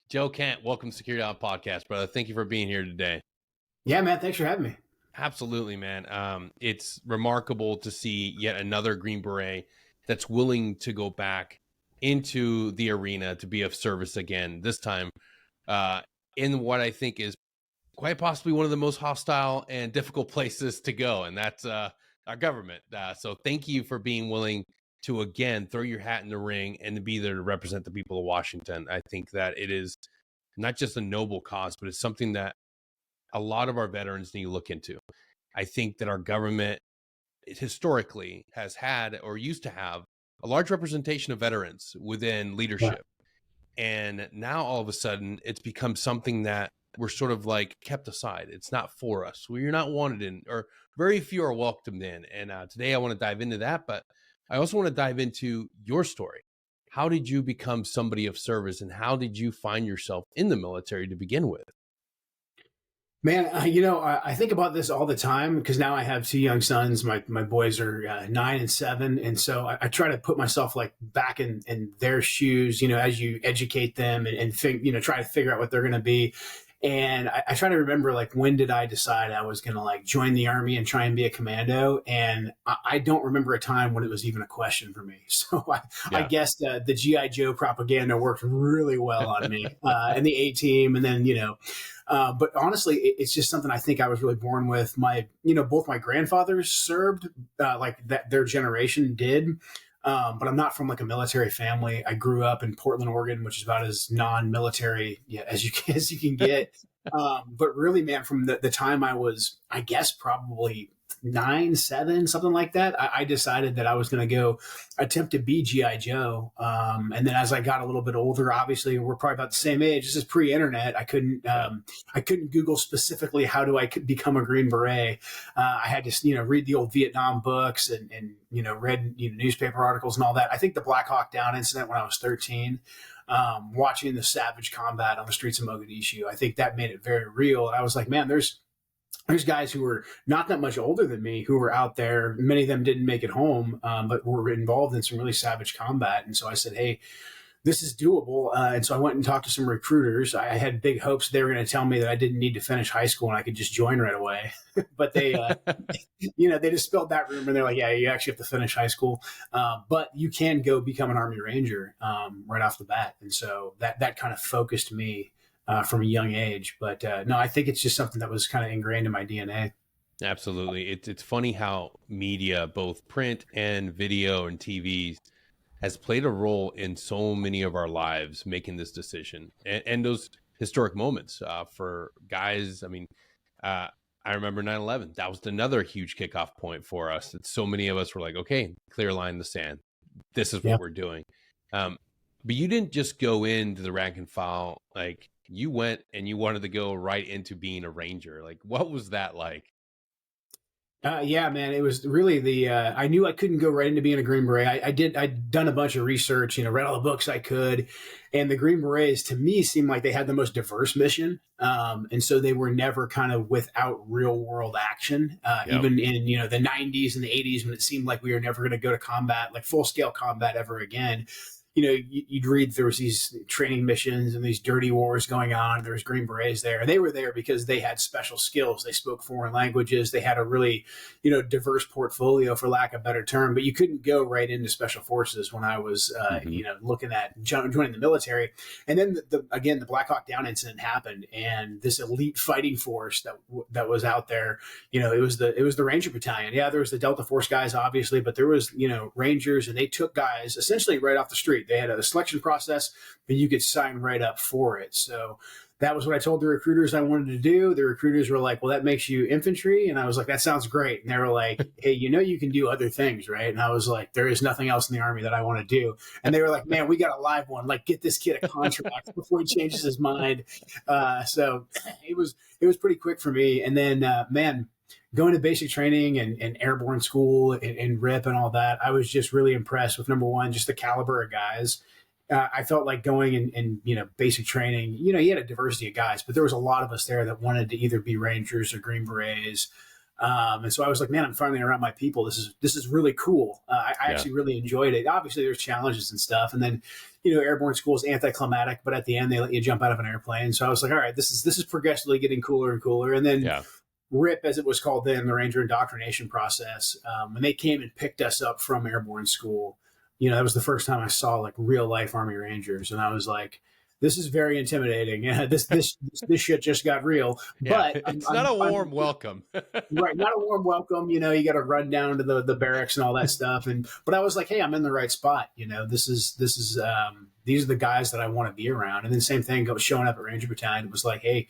Joe Kent, welcome to Security Halt podcast, brother. Thank you for being here today. Yeah, man. Thanks for having me. Absolutely, man. It's remarkable to see yet another Green Beret that's willing to go back into the arena to be of service again, this time in what I think is quite possibly one of the most hostile and difficult places to go, and that's our government. So thank you for being willing to, again, throw your hat in the ring and to be there to represent the people of Washington. I think that it is not just a noble cause, but it's something that a lot of our veterans need to look into. I think that our government historically has had or used to have a large representation of veterans within leadership. Yeah. And now all of a sudden it's become something that we're sort of like kept aside. It's not for us. We're not wanted in, or very few are welcomed in. And today I want to dive into that, but I also want to dive into your story. How did you become somebody of service, and how did you find yourself in the military to begin with? Man, I think about this all the time because now I have two young sons. My boys are 9 and 7. And so I try to put myself like back in their shoes, as you educate them and try to figure out what they're going to be. And I try to remember, like, when did I decide I was going to like join the Army and try and be a commando? And I don't remember a time when it was even a question for me. So I guess the G.I. Joe propaganda worked really well on me and the A-team. And then, but honestly, it's just something I think I was really born with. Both my grandfathers served like that, their generation did. But I'm not from like a military family. I grew up in Portland, Oregon, which is about as non-military as you can get. But really, man, from the time I was, I guess, probably 9, 7, something like that, I decided that I was going to go attempt to be G.I. Joe. And then as I got a little bit older, obviously we're probably about the same age. This is pre-internet. I couldn't Google specifically how do I become a Green Beret. I had to, read the old Vietnam books and read newspaper articles and all that. I think the Black Hawk Down incident when I was 13, watching the savage combat on the streets of Mogadishu, I think that made it very real. And I was like, man, there's guys who were not that much older than me who were out there. Many of them didn't make it home, but were involved in some really savage combat. And so I said, hey, this is doable. And so I went and talked to some recruiters. I had big hopes they were going to tell me that I didn't need to finish high school and I could just join right away. But they, they dispelled that rumor. They're like, yeah, you actually have to finish high school. But you can go become an Army Ranger right off the bat. And so that kind of focused me from a young age. But no, I think it's just something that was kind of ingrained in my DNA. Absolutely. It's funny how media, both print and video and TV, has played a role in so many of our lives making this decision and those historic moments for guys. I mean, I remember 9/11. That was another huge kickoff point for us. That so many of us were like, okay, clear line in the sand. This is what we're doing. But you didn't just go into the rank and file. Like, you went and you wanted to go right into being a Ranger. Like, what was that like? Yeah, man, it was really I knew I couldn't go right into being a Green Beret. I'd done a bunch of research, read all the books I could. And the Green Berets, to me, seemed like they had the most diverse mission. And so they were never kind of without real world action, even in, the 90s and the 80s, when it seemed like we were never going to go to combat, like full scale combat ever again. You'd read there was these training missions and these dirty wars going on. There was Green Berets there, and they were there because they had special skills. They spoke foreign languages. They had a really, diverse portfolio, for lack of a better term. But you couldn't go right into special forces when I was, looking at joining the military. And then the Black Hawk Down incident happened, and this elite fighting force that was out there. It was the Ranger Battalion. Yeah, there was the Delta Force guys, obviously, but there was Rangers, and they took guys essentially right off the street. They had a selection process, but you could sign right up for it. So that was what I told the recruiters I wanted to do. The recruiters were like, well, that makes you infantry. And I was like, that sounds great. And they were like, hey, you can do other things, right? And I was like, there is nothing else in the Army that I want to do. And they were like, man, we got a live one. Like, get this kid a contract before he changes his mind. So it was pretty quick for me. And then, going to basic training and airborne school and RIP and all that, I was just really impressed with, number one, just the caliber of guys. I felt like going in basic training, you had a diversity of guys, but there was a lot of us there that wanted to either be Rangers or Green Berets. And so I was like, man, I'm finally around my people. This is really cool. I Yeah. actually really enjoyed it. Obviously, there's challenges and stuff, and then airborne school is anticlimactic, but at the end they let you jump out of an airplane. So I was like, all right, this is progressively getting cooler and cooler. And then Yeah. RIP, as it was called then, the Ranger Indoctrination Process, when they came and picked us up from airborne school, that was the first time I saw like real life Army Rangers, and I was like, this is very intimidating. Yeah, this shit just got real. Yeah. But It's not a warm welcome. right, not a warm welcome. You got to run down to the barracks and all that stuff. But I was like, hey, I'm in the right spot. These are the guys that I want to be around. And then same thing, showing up at Ranger Battalion. It was like, hey,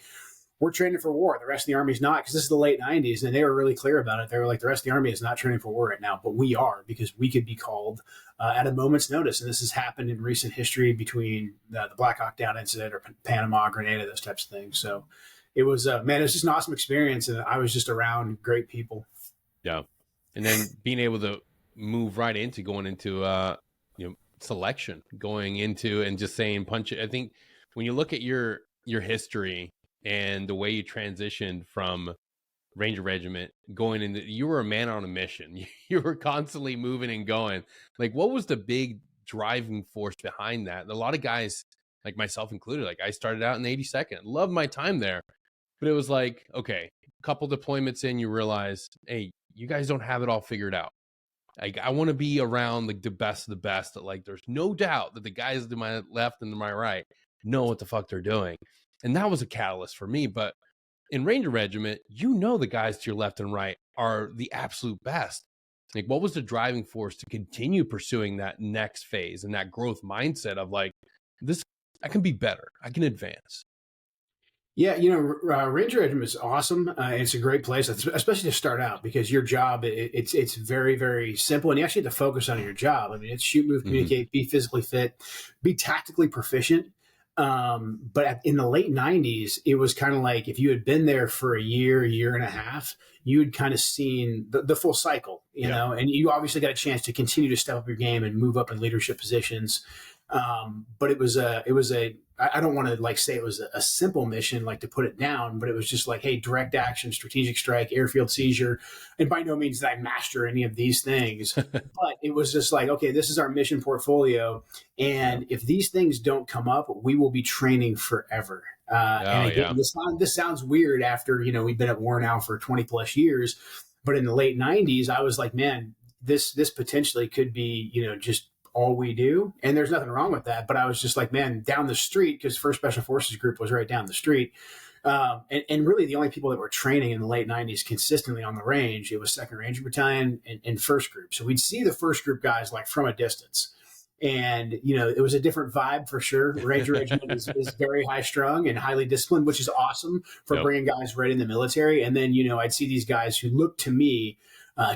we're training for war. The rest of the Army's not, because this is the late 90s, and they were really clear about it. They were like, the rest of the Army is not training for war right now, but we are, because we could be called at a moment's notice. And this has happened in recent history between the Black Hawk Down incident or Panama, Grenada, those types of things. So it was, man, it was just an awesome experience, and I was just around great people. Yeah. And then being able to move right into going into, selection, going into and just saying punch it. I think when you look at your history and the way you transitioned from Ranger Regiment going into, you were a man on a mission. You were constantly moving and going. Like, what was the big driving force behind that? A lot of guys, like myself included, like I started out in the 82nd, loved my time there, but it was like, okay, a couple deployments in, you realize, hey, you guys don't have it all figured out. Like, I want to be around like the best of the best. That, like, there's no doubt that the guys to my left and to my right know what the fuck they're doing. And that was a catalyst for me. But in Ranger Regiment, the guys to your left and right are the absolute best. Like, what was the driving force to continue pursuing that next phase and that growth mindset of like, this, I can be better, I can advance? Yeah, Ranger Regiment is awesome. It's a great place, especially to start out, because your job, it's very, very simple, and you actually have to focus on your job. I mean, it's shoot, move, communicate, be physically fit, be tactically proficient. But in the late 90s, it was kind of like if you had been there for a year and a half, you had kind of seen the full cycle, and you obviously got a chance to continue to step up your game and move up in leadership positions. But it was I don't want to like say it was a simple mission, like to put it down, but it was just like, hey, direct action, strategic strike, airfield seizure. And by no means did I master any of these things, but it was just like, okay, this is our mission portfolio. And if these things don't come up, we will be training forever. And again, this sounds weird after, we've been at war now for 20 plus years, but in the late 90s, I was like, man, this potentially could be, just all we do. And there's nothing wrong with that. But I was just like, man, down the street, because First Special Forces Group was right down the street. And really the only people that were training in the late 90s consistently on the range, it was 2nd Ranger Battalion and First Group. So we'd see the First Group guys like from a distance. And, it was a different vibe for sure. Ranger Regiment is very high strung and highly disciplined, which is awesome for bringing guys right in the military. And then, I'd see these guys who looked to me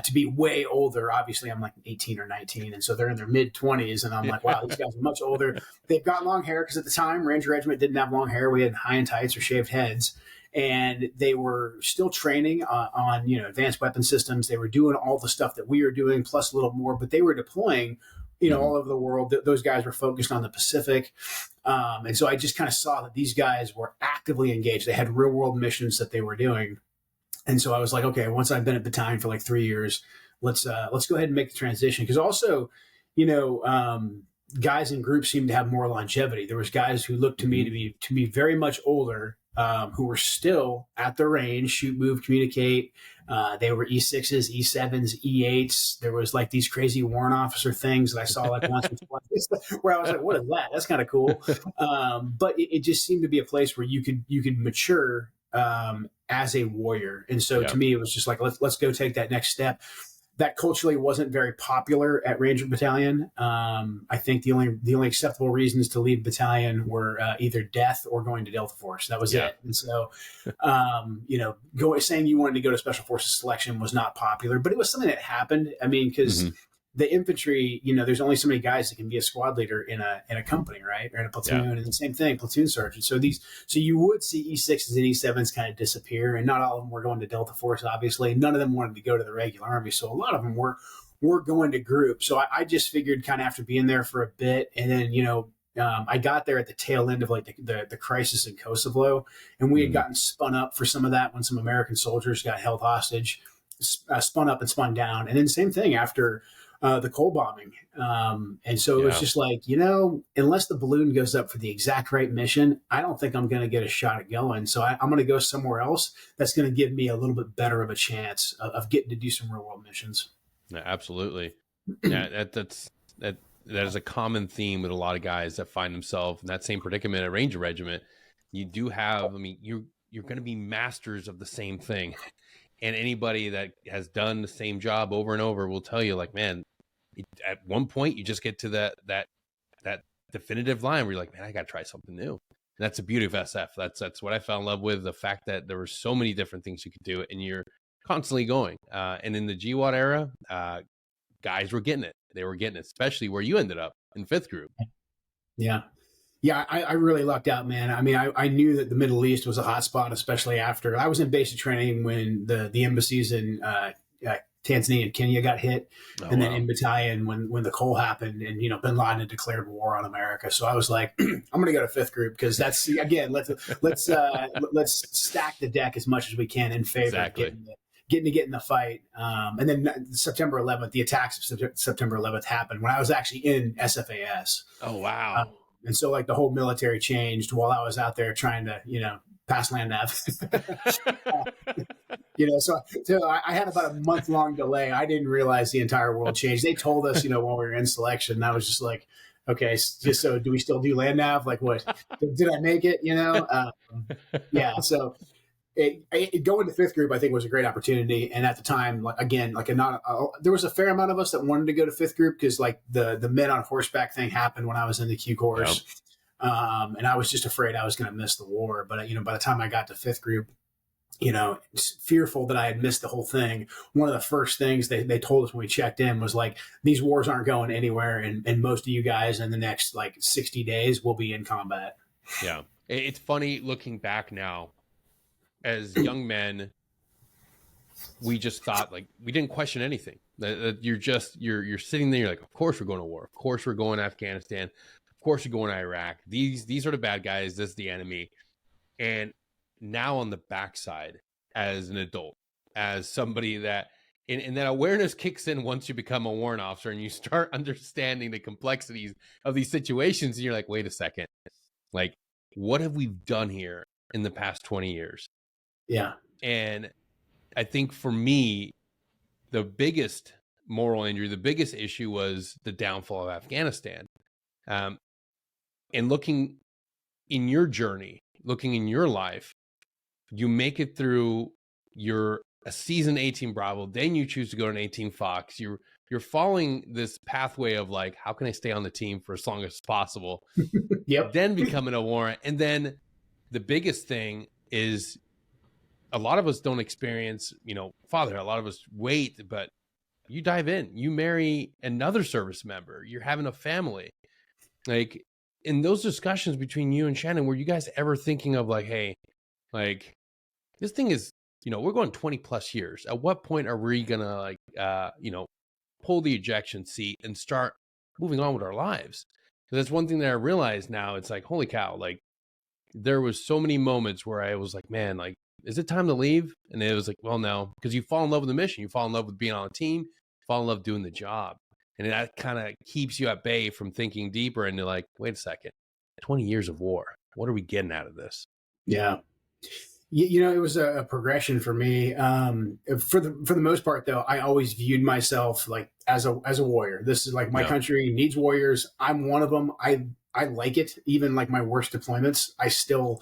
to be way older. Obviously, I'm like 18 or 19, and so they're in their mid-20s, and I'm like, wow, these guys are much older. They've got long hair, because at the time, Ranger Regiment didn't have long hair. We had high and tights or shaved heads, and they were still training on advanced weapon systems. They were doing all the stuff that we were doing, plus a little more, but they were deploying all over the world. Those guys were focused on the Pacific. And so I just kind of saw that these guys were actively engaged. They had real-world missions that they were doing. And so I was like, okay, once I've been at battalion for like 3 years, let's go ahead and make the transition. Because also, guys in groups seem to have more longevity. There was guys who looked to me to be very much older, who were still at the range, shoot, move, communicate. They were E6s, E7s, E8s. There was like these crazy warrant officer things that I saw like once or twice, where I was like, what is that? That's kind of cool. But it just seemed to be a place where you could mature as a warrior. And so to me, it was just like, let's go take that next step. That culturally wasn't very popular at Ranger Battalion. I think the only acceptable reasons to leave battalion were either death or going to Delta Force. That was it. And so, saying you wanted to go to Special Forces selection was not popular, but it was something that happened. I mean, because the infantry, there's only so many guys that can be a squad leader in a company, right? Or in a platoon, and the same thing, platoon sergeant. So you would see E6s and E7s kind of disappear, and not all of them were going to Delta Force, obviously. None of them wanted to go to the regular Army, so a lot of them were going to group. So I just figured, kind of after being there for a bit, and then I got there at the tail end of like the crisis in Kosovo, and we had gotten spun up for some of that when some American soldiers got held hostage. spun up and spun down. And then same thing after the Cole bombing. And so it was just like, unless the balloon goes up for the exact right mission, I don't think I'm going to get a shot at going. So I'm going to go somewhere else that's going to give me a little bit better of a chance of getting to do some real world missions. Yeah, absolutely. Yeah, that is a common theme with a lot of guys that find themselves in that same predicament at Ranger Regiment. You do have, you're going to be masters of the same thing. And anybody that has done the same job over and over will tell you, like, man, at one point you just get to that definitive line where you're like, man, I got to try something new. And that's the beauty of SF. That's what I fell in love with, the fact that there were so many different things you could do, and you're constantly going. And in the GWAT era, guys were getting it. They were getting it, especially where you ended up in 5th Group. Yeah. Yeah, I really lucked out, man. I knew that the Middle East was a hot spot, especially after I was in basic training when the embassies in Tanzania and Kenya got hit, and then in battalion when the Cole happened, and Bin Laden declared war on America. So I was like, I'm going to go to 5th Group because that's again let's stack the deck as much as we can in favor of getting to get in the fight. And then September 11th, the attacks of September 11th happened when I was actually in SFAS. Oh wow. And so like the whole military changed while I was out there trying to, pass land nav. So I had about a month-long delay. I didn't realize the entire world changed. They told us, when we were in selection, and I was just like, okay, just so do we still do land nav? Like what, did I make it? Yeah. So going to 5th Group, I think was a great opportunity. And at the time, there was a fair amount of us that wanted to go to 5th Group because like the men on horseback thing happened when I was in the Q course. Yep. And I was just afraid I was going to miss the war. But, by the time I got to 5th Group, fearful that I had missed the whole thing. One of the first things they told us when we checked in was like, these wars aren't going anywhere. And most of you guys in the next like 60 days will be in combat. Yeah. It's funny looking back now. As young men, we just thought like we didn't question anything. You're sitting there. You're like, of course we're going to war. Of course we're going to Afghanistan. Of course we're going to Iraq. These are the bad guys. This is the enemy. And now on the backside, as an adult, as somebody that, and that awareness kicks in once you become a warrant officer and you start understanding the complexities of these situations. And you're like, wait a second, like what have we done here in the past 20 years? Yeah. And I think for me, the biggest moral injury, the biggest issue was the downfall of Afghanistan. And looking in your journey, looking in your life, you make it through a season 18 Bravo, then you choose to go to an 18 Fox. You're following this pathway of like, how can I stay on the team for as long as possible? Yep. Then becoming a warrant. And then the biggest thing is, a lot of us don't experience, father. A lot of us wait, but you dive in, you marry another service member, you're having a family. Like in those discussions between you and Shannon, were you guys ever thinking of like, hey, like this thing is, we're going 20 plus years. At what point are we going to like, pull the ejection seat and start moving on with our lives? Because that's one thing that I realize now. It's like, holy cow, like there was so many moments where I was like, man, like, is it time to leave? And it was like, well, no, because you fall in love with the mission. You fall in love with being on a team, you fall in love doing the job. And that kind of keeps you at bay from thinking deeper into like, wait a second, 20 years of war. What are we getting out of this? Yeah. It was a progression for me. For the most part, though, I always viewed myself like as a warrior. This is like my country needs warriors. I'm one of them. I like it. Even like my worst deployments, I still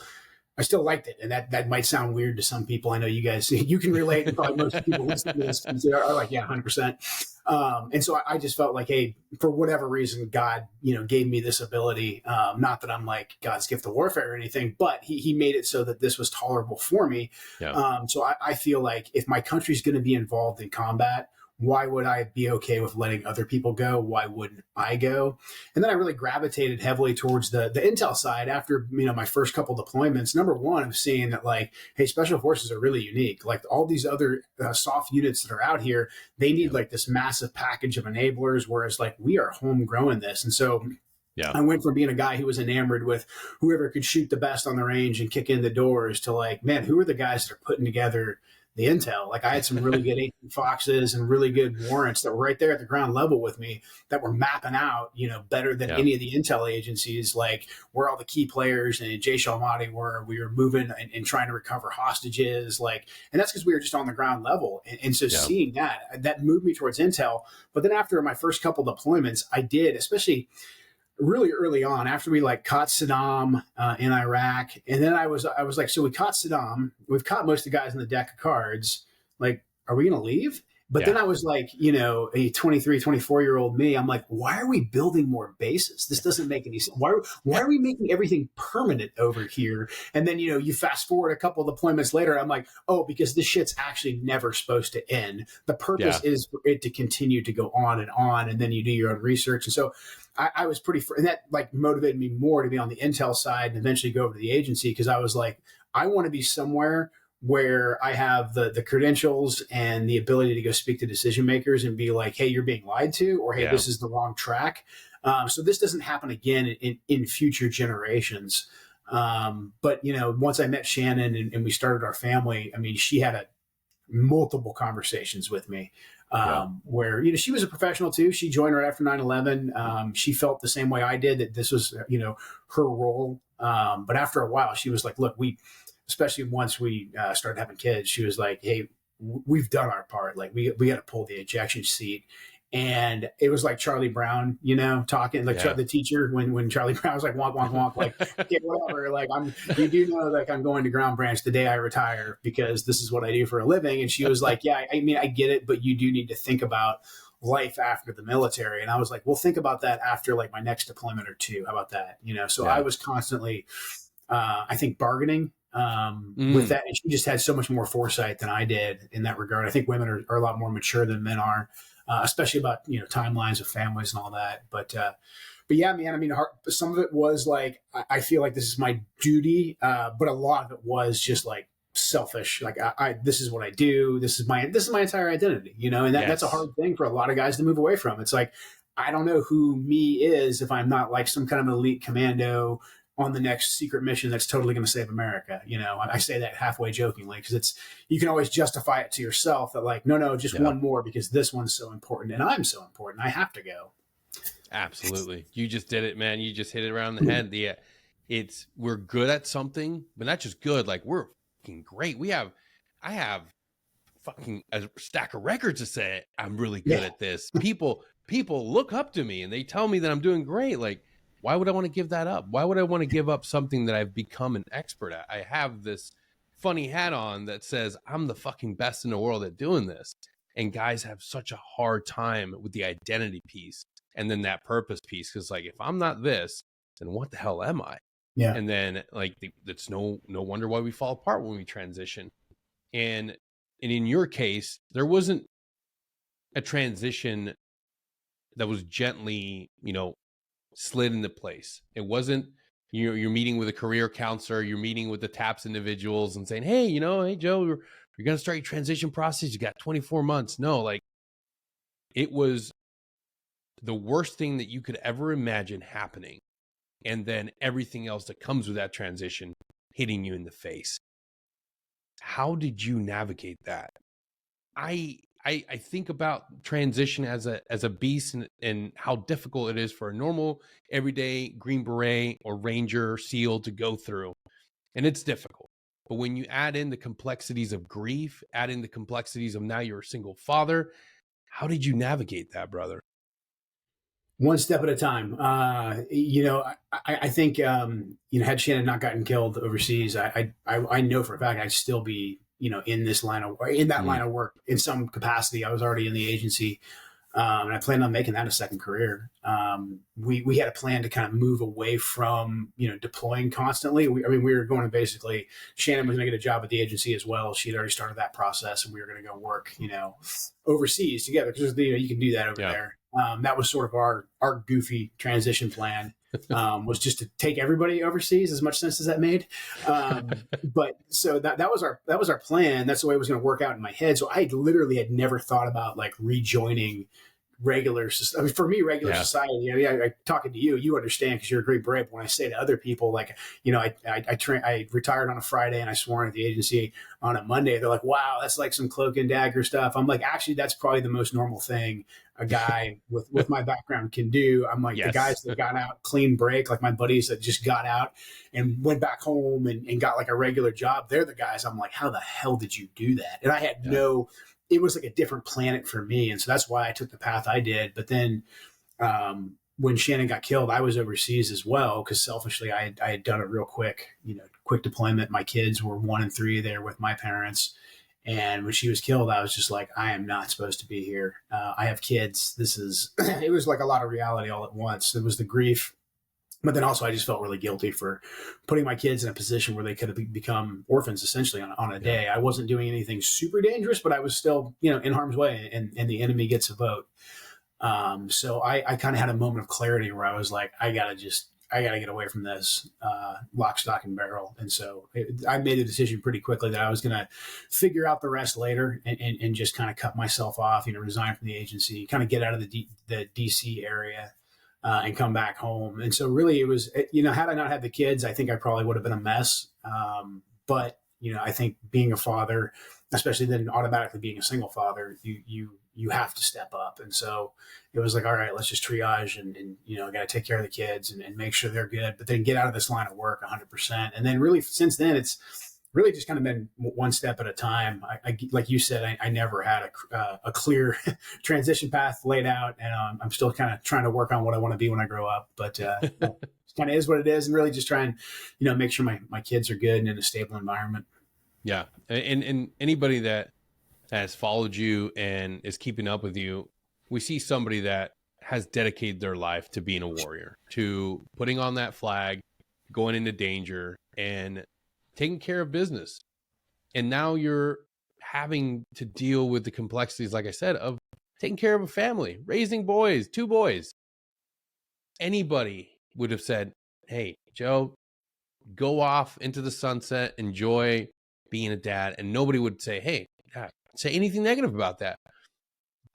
liked it. And that might sound weird to some people. I know you guys, you can relate. And probably most people listening to this are like, yeah, 100%. And so I just felt like, hey, for whatever reason, God, gave me this ability. Not that I'm like God's gift of warfare or anything, but he made it so that this was tolerable for me. Yeah. So I feel like if my country's going to be involved in combat, why would I be okay with letting other people go? Why wouldn't I go? And then I really gravitated heavily towards the intel side after, my first couple deployments. Number one, I'm seeing that like, hey, special forces are really unique. Like all these other soft units that are out here, they need like this massive package of enablers, whereas like we are homegrown this. And so I went from being a guy who was enamored with whoever could shoot the best on the range and kick in the doors to like, man, who are the guys that are putting together the intel. Like I had some really good Agent Foxes and really good warrants that were right there at the ground level with me that were mapping out, better than any of the intel agencies, like where all the key players and Jaysh al-Mahdi were. We were moving and trying to recover hostages, and that's because we were just on the ground level. And so seeing that moved me towards intel. But then after my first couple deployments, I did, especially really early on, after we caught Saddam in Iraq, and then I was like, so we caught Saddam, we've caught most of the guys in the deck of cards. Like, are we going to leave? But then I was like, a 23, 24-year-old me, I'm like, why are we building more bases? This doesn't make any sense. Why are we making everything permanent over here? And then, you fast forward a couple of deployments later, I'm like, oh, because this shit's actually never supposed to end. The purpose is for it to continue to go on, and then you do your own research. And so I was and that motivated me more to be on the intel side and eventually go over to the agency, because I was like, I want to be somewhere where I have the credentials and the ability to go speak to decision makers and be like, hey, you're being lied to, or hey, this is the wrong track. So this doesn't happen again in future generations. But, once I met Shannon and we started our family, I mean, she had multiple conversations with me where, she was a professional too. She joined right after 9/11. She felt the same way I did, that this was, her role. But after a while, she was like, look, especially once we started having kids, she was like, hey, we've done our part. Like we got to pull the ejection seat. And it was like Charlie Brown, talking the teacher when Charlie Brown was like, wonk, wonk, wonk, like, okay, whatever. Like you do know, like I'm going to Ground Branch the day I retire because this is what I do for a living. And she was like, yeah, I mean, I get it, but you do need to think about life after the military. And I was like, well, think about that after my next deployment or two. How about that? So I was constantly, I think, bargaining with that. And she just had so much more foresight than I did in that regard. I think women are a lot more mature than men are, especially about, timelines of families and all that. But yeah, man, I mean, some of it was like, I feel like this is my duty. But a lot of it was just selfish. Like this is what I do. This is my entire identity, and that's a hard thing for a lot of guys to move away from. It's like, I don't know who me is if I'm not like some kind of elite commando on the next secret mission that's totally going to save America. I say that halfway jokingly because you can always justify it to yourself that no, just one more because this one's so important and I'm so important. I have to go. Absolutely. You just did it, man. You just hit it around the head. We're good at something, but not just good. Like we're fucking great. I have fucking a stack of records to say I'm really good at this. People look up to me and they tell me that I'm doing great. Like, why would I want to give that up? Why would I want to give up something that I've become an expert at? I have this funny hat on that says I'm the fucking best in the world at doing this. And guys have such a hard time with the identity piece and then that purpose piece. Because if I'm not this, then what the hell am I? Yeah. And then it's no wonder why we fall apart when we transition. And in your case, there wasn't a transition that was gently, slid into place. It wasn't you're meeting with a career counselor, you're meeting with the TAPS individuals and saying, hey, hey Joe, you're going to start your transition process. You got 24 months. No, it was the worst thing that you could ever imagine happening. And then everything else that comes with that transition hitting you in the face. How did you navigate that? I think about transition as a beast and how difficult it is for a normal, everyday Green Beret or Ranger SEAL to go through. And it's difficult. But when you add in the complexities of grief, add in the complexities of now you're a single father, how did you navigate that, brother? One step at a time. I think, had Shannon not gotten killed overseas, I know for a fact I'd still be, in line of work in some capacity. I was already in the agency, and I planned on making that a second career. We had a plan to kind of move away from, deploying constantly. We were going to basically, Shannon was going to get a job at the agency as well. She'd already started that process, and we were going to go work, overseas together because you can do that over there. That was sort of our goofy transition plan. Was just to take everybody overseas, as much sense as that made. But so that was our plan. That's the way it was going to work out in my head. So I literally had never thought about rejoining regular, I mean, for me, regular Yeah. society, I talking to you, you understand because you're a Green Beret. But when I say to other people, like, I retired on a Friday and I swore at the agency on a Monday, they're like, wow, that's like some cloak and dagger stuff. I'm like, actually, that's probably the most normal thing a guy with my background can do. I'm like, the guys Yes. that got out clean break, like my buddies that just got out and went back home and got like a regular job, they're the guys I'm like, how the hell did you do that? And I had it was like a different planet for me. And so that's why I took the path I did. But then when Shannon got killed, I was overseas as well, because selfishly I had done a real quick deployment. My kids were 1 and 3 there with my parents. And when she was killed, I was just like, I am not supposed to be here. I have kids. This is, it was like a lot of reality all at once. It was the grief, but then also I just felt really guilty for putting my kids in a position where they could have become orphans essentially on a day. I wasn't doing anything super dangerous, but I was still, in harm's way, and the enemy gets a vote. So I kind of had a moment of clarity where I was like, I gotta get away from this, lock, stock, and barrel. And so I made a decision pretty quickly that I was going to figure out the rest later and just kind of cut myself off, resign from the agency, kind of get out of the DC area, and come back home. And so really it was, had I not had the kids, I think I probably would have been a mess. But I think being a father, especially then automatically being a single father, you have to step up. And so it was like, all right, let's just triage and I got to take care of the kids and make sure they're good, but then get out of this line of work 100%. And then really since then, it's really just kind of been one step at a time. I like you said, I never had a clear transition path laid out, and I'm still kind of trying to work on what I want to be when I grow up, but it kind of is what it is. And really just trying, make sure my kids are good and in a stable environment. Yeah. And anybody that has followed you and is keeping up with you, we see somebody that has dedicated their life to being a warrior, to putting on that flag, going into danger, and taking care of business. And now you're having to deal with the complexities, like I said, of taking care of a family, raising boys, 2 boys. Anybody would have said, hey, Joe, go off into the sunset, enjoy being a dad. And nobody would say, hey, say anything negative about that.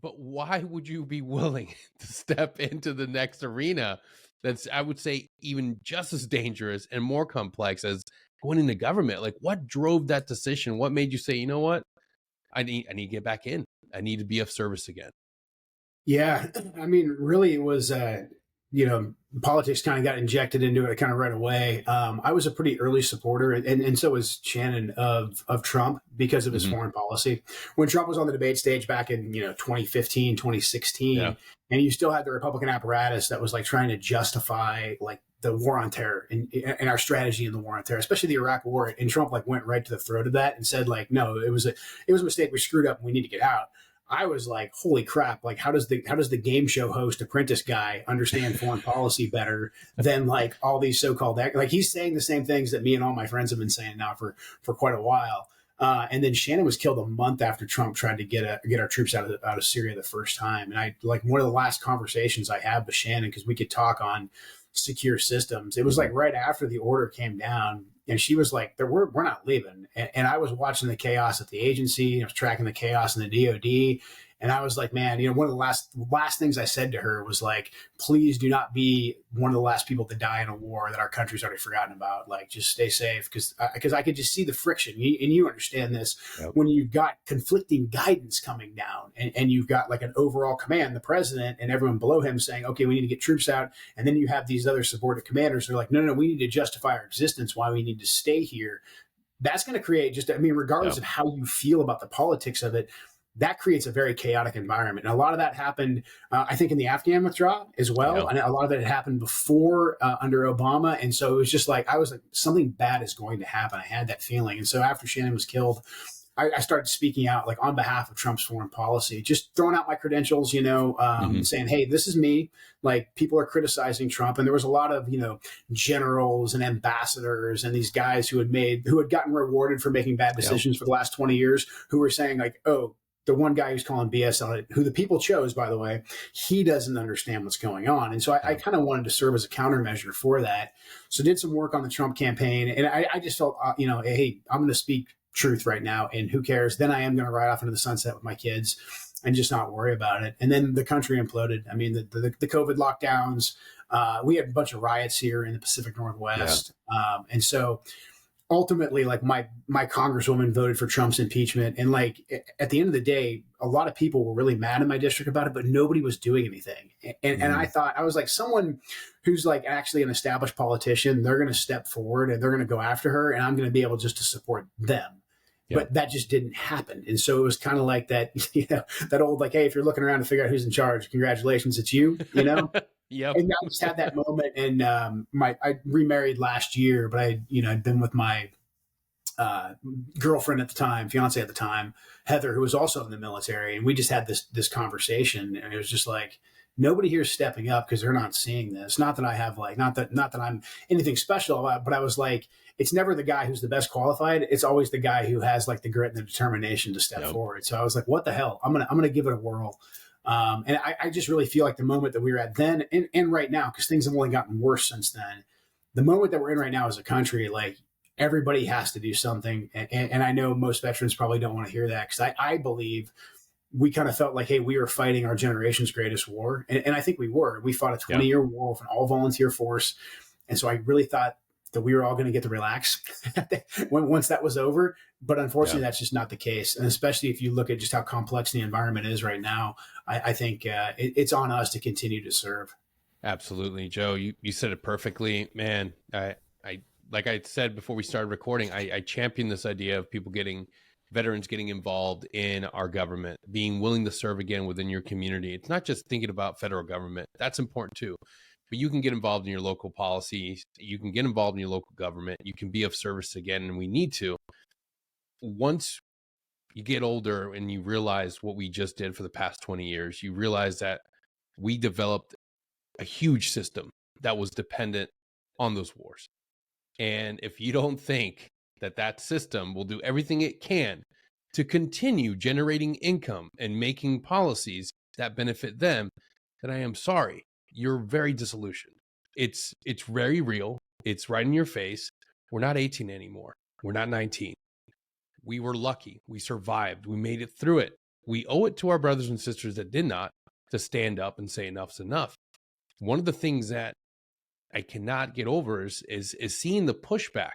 But why would you be willing to step into the next arena that's, I would say, even just as dangerous and more complex as going into government? Like, what drove that decision? What made you say, you know what? I need to get back in. I need to be of service again. Yeah. I mean, really it was, politics kind of got injected into it kind of right away. I was a pretty early supporter, and so was Shannon of Trump because of his foreign policy. When Trump was on the debate stage back in 2015, 2016, and you still had the Republican apparatus that was like trying to justify like the war on terror and our strategy in the war on terror, especially the Iraq war. And Trump like went right to the throat of that and said like, no, it was a mistake. We screwed up and we need to get out. I was like, holy crap, like how does the game show host apprentice guy understand foreign policy better than like all these so-called, like he's saying the same things that me and all my friends have been saying now for quite a while. And then Shannon was killed a month after Trump tried to get our troops out of Syria the first time. And I like one of the last conversations I had with Shannon, because we could talk on secure systems. It was like right after the order came down, and she was like, we're not leaving. And I was watching the chaos at the agency. I was tracking the chaos in the DOD. And I was like, man, one of the last things I said to her was like, please do not be one of the last people to die in a war that our country's already forgotten about. Like, just stay safe. Because I could just see the friction. And you understand this. Yep. When you've got conflicting guidance coming down and you've got like an overall command, the president and everyone below him saying, okay, we need to get troops out. And then you have these other subordinate commanders. They're like, no, we need to justify our existence, why we need to stay here. That's going to create regardless of how you feel about the politics of it, that creates a very chaotic environment. And a lot of that happened, I think, in the Afghan withdrawal as well. Yeah. And a lot of it had happened before under Obama. And so it was just like, I was like, something bad is going to happen. I had that feeling. And so after Shannon was killed, I started speaking out like on behalf of Trump's foreign policy, just throwing out my credentials, saying, hey, this is me. Like, people are criticizing Trump. And there was a lot of, generals and ambassadors and these guys who had gotten rewarded for making bad decisions for the last 20 years, who were saying like, oh, the one guy who's calling BS on it, who the people chose, by the way, he doesn't understand what's going on. And so I kind of wanted to serve as a countermeasure for that. So did some work on the Trump campaign. And I just felt, hey, I'm going to speak truth right now, and who cares? Then I am going to ride off into the sunset with my kids. and just not worry about it. And then the country imploded. I mean, the COVID lockdowns, we had a bunch of riots here in the Pacific Northwest. And so ultimately, like my congresswoman voted for Trump's impeachment. And like at the end of the day, a lot of people were really mad in my district about it, but nobody was doing anything. And I thought, I was like, someone who's like actually an established politician, they're going to step forward and they're going to go after her, and I'm going to be able just to support them. But that just didn't happen. And so it was kind of like that, that old, like, hey, if you're looking around to figure out who's in charge, congratulations, it's you, And I just had that moment. And I remarried last year, but I'd been with my girlfriend at the time, fiance at the time, Heather, who was also in the military. And we just had this conversation, and it was just like, nobody here is stepping up because they're not seeing this. Not that I have not that I'm anything special about, but I was like, it's never the guy who's the best qualified. It's always the guy who has like the grit and the determination to step forward. So I was like, what the hell? I'm going to give it a whirl. And I just really feel like the moment that we were at then and right now, because things have only gotten worse since then, the moment that we're in right now as a country, like everybody has to do something. And I know most veterans probably don't want to hear that, because I believe we kind of felt like, hey, we were fighting our generation's greatest war. And I think we were. We fought a 20-year war with an all-volunteer force. And so I really thought that we were all going to get to relax once that was over. But unfortunately, that's just not the case. And especially if you look at just how complex the environment is right now, I think it's on us to continue to serve. Absolutely. Joe, you said it perfectly, man. I like I said before we started recording, I champion this idea of veterans getting involved in our government, being willing to serve again within your community. It's not just thinking about federal government. That's important too. But you can get involved in your local policies. You can get involved in your local government. You can be of service again, and we need to. Once you get older and you realize what we just did for the past 20 years, you realize that we developed a huge system that was dependent on those wars. And if you don't think that system will do everything it can to continue generating income and making policies that benefit them, then I am sorry. You're very disillusioned. It's very real. It's right in your face. We're not 18 anymore. We're not 19. We were lucky. We survived. We made it through it. We owe it to our brothers and sisters that did not to stand up and say enough's enough. One of the things that I cannot get over is seeing the pushback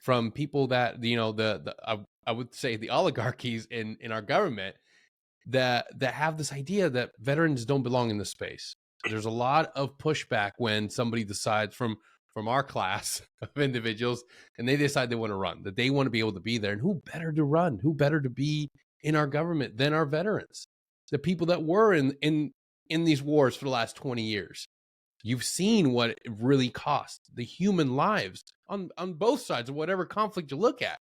from people that, I would say the oligarchies in our government that have this idea that veterans don't belong in this space. There's a lot of pushback when somebody decides from our class of individuals, and they decide they want to run, that they want to be able to be there. And who better to run? Who better to be in our government than our veterans? The people that were in these wars for the last 20 years. You've seen what it really cost, the human lives on both sides of whatever conflict you look at.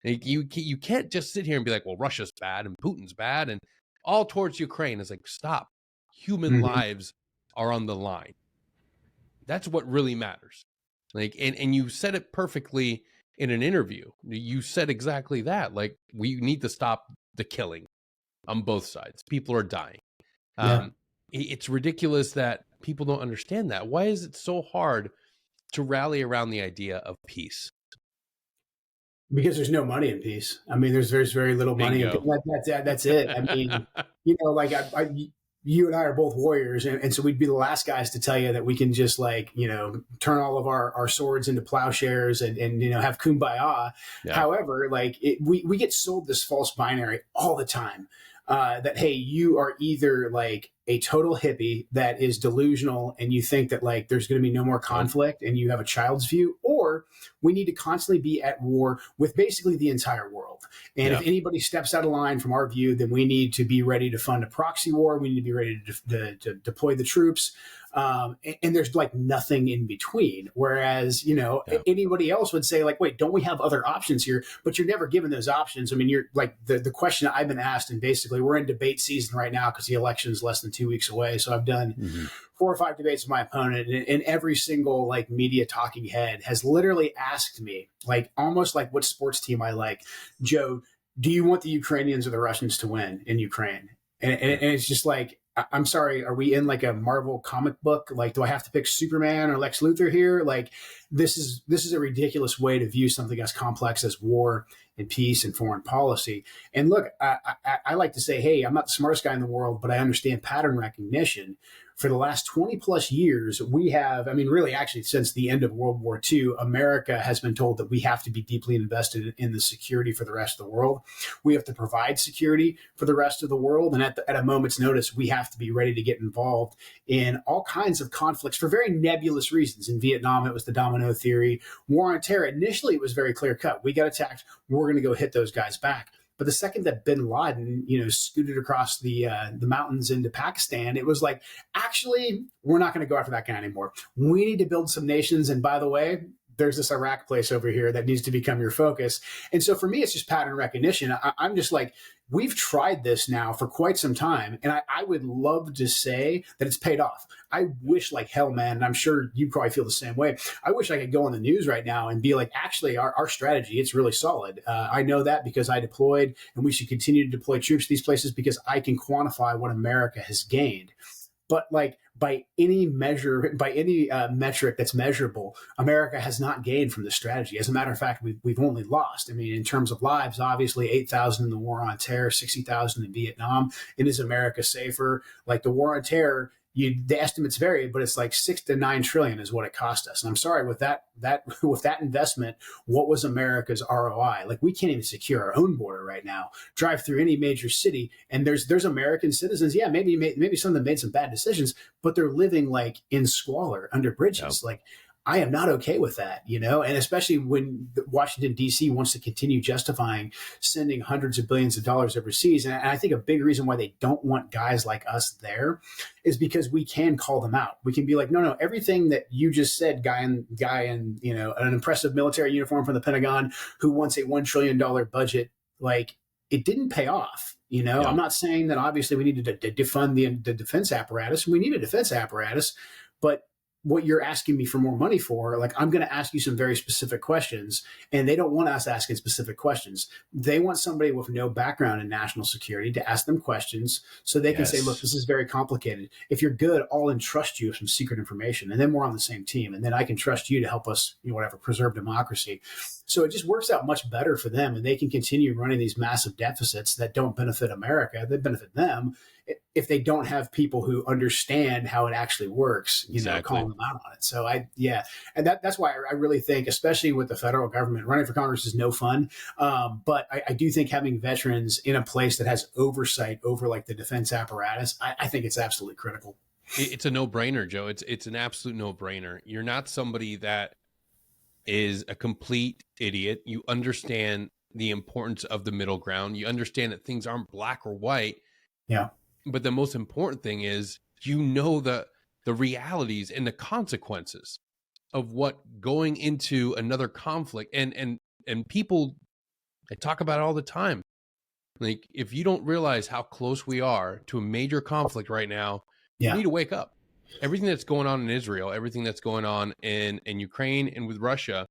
Like you can't just sit here and be like, well, Russia's bad and Putin's bad and all towards Ukraine. It's like, stop. Human lives are on the line. That's what really matters. Like, and you said it perfectly in an interview. You said exactly that. Like, we need to stop the killing on both sides. People are dying. It's ridiculous that people don't understand that. Why is it so hard to rally around the idea of peace? Because there's no money in peace. I mean, there's very little money. That's it. I mean, like you and I are both warriors, and so we'd be the last guys to tell you that we can just turn all of our swords into plowshares and have kumbaya. Yeah. However, we get sold this false binary all the time. That, hey, you are either like a total hippie that is delusional and you think that there's going to be no more conflict and you have a child's view, or we need to constantly be at war with basically the entire world. And if anybody steps out of line from our view, then we need to be ready to fund a proxy war. We need to be ready to deploy the troops. And there's nothing in between. Whereas, anybody else would say wait, don't we have other options here? But you're never given those options. I mean, you're the question I've been asked, and basically we're in debate season right now because the election is less than 2 weeks away. So I've done 4 or 5 debates with my opponent, and every single media talking head has literally asked me almost what sports team I like. Joe, do you want the Ukrainians or the Russians to win in Ukraine? And it's just I'm sorry, are we in a Marvel comic book? Do I have to pick Superman or Lex Luthor here? this is a ridiculous way to view something as complex as war and peace and foreign policy. And look, I like to say, hey, I'm not the smartest guy in the world, but I understand pattern recognition. For the last 20 plus years, we have, I mean, really, actually, since the end of World War II, America has been told that we have to be deeply invested in the security for the rest of the world. We have to provide security for the rest of the world. And at a moment's notice, we have to be ready to get involved in all kinds of conflicts for very nebulous reasons. In Vietnam, it was the domino theory. War on terror, initially, it was very clear cut. We got attacked. We're going to go hit those guys back. But the second that bin Laden, scooted across the mountains into Pakistan, it was like, actually, we're not going to go after that guy anymore. We need to build some nations. And by the way, there's this Iraq place over here that needs to become your focus. And so for me, it's just pattern recognition. I'm just like, we've tried this now for quite some time. And I would love to say that it's paid off. I wish like hell, man, and I'm sure you probably feel the same way. I wish I could go on the news right now and be like, actually, our strategy, it's really solid. I know that because I deployed, and we should continue to deploy troops to these places because I can quantify what America has gained. But like by any measure, by any metric that's measurable, America has not gained from this strategy. As a matter of fact, we've only lost. I mean, in terms of lives, obviously 8,000 in the war on terror, 60,000 in Vietnam. And is America safer? Like the war on terror, the estimates vary, but it's like 6 to 9 trillion is what it cost us. And I'm sorry, with that with that investment, what was America's ROI? Like we can't even secure our own border right now. Drive through any major city, and there's American citizens. Yeah, maybe some of them made some bad decisions, but they're living like in squalor under bridges. Yep. Like I am not okay with that, and especially when Washington, D.C. wants to continue justifying sending hundreds of billions of dollars overseas. And I think a big reason why they don't want guys like us there is because we can call them out. We can be like, no, everything that you just said, guy in an impressive military uniform from the Pentagon who wants a $1 trillion budget, like it didn't pay off. Yeah. I'm not saying that obviously we need to defund the defense apparatus. We need a defense apparatus, but what you're asking me for more money for, like I'm going to ask you some very specific questions, and they don't want us asking specific questions. They want somebody with no background in national security to ask them questions so they can say, look, this is very complicated. If you're good, I'll entrust you with some secret information, and then we're on the same team, and then I can trust you to help us, preserve democracy. So it just works out much better for them, and they can continue running these massive deficits that don't benefit America. They benefit them if they don't have people who understand how it actually works, calling them out on it. So and that's why I really think, especially with the federal government, running for Congress is no fun. But I do think having veterans in a place that has oversight over like the defense apparatus, I think it's absolutely critical. It's a no-brainer, Joe. It's an absolute no-brainer. You're not somebody that is a complete idiot. You understand the importance of the middle ground. You understand that things aren't black or white. Yeah. But the most important thing is, the realities and the consequences of what going into another conflict and people, I talk about it all the time. Like if you don't realize how close we are to a major conflict right now, you need to wake up. Everything that's going on in Israel, everything that's going on in Ukraine and with Russia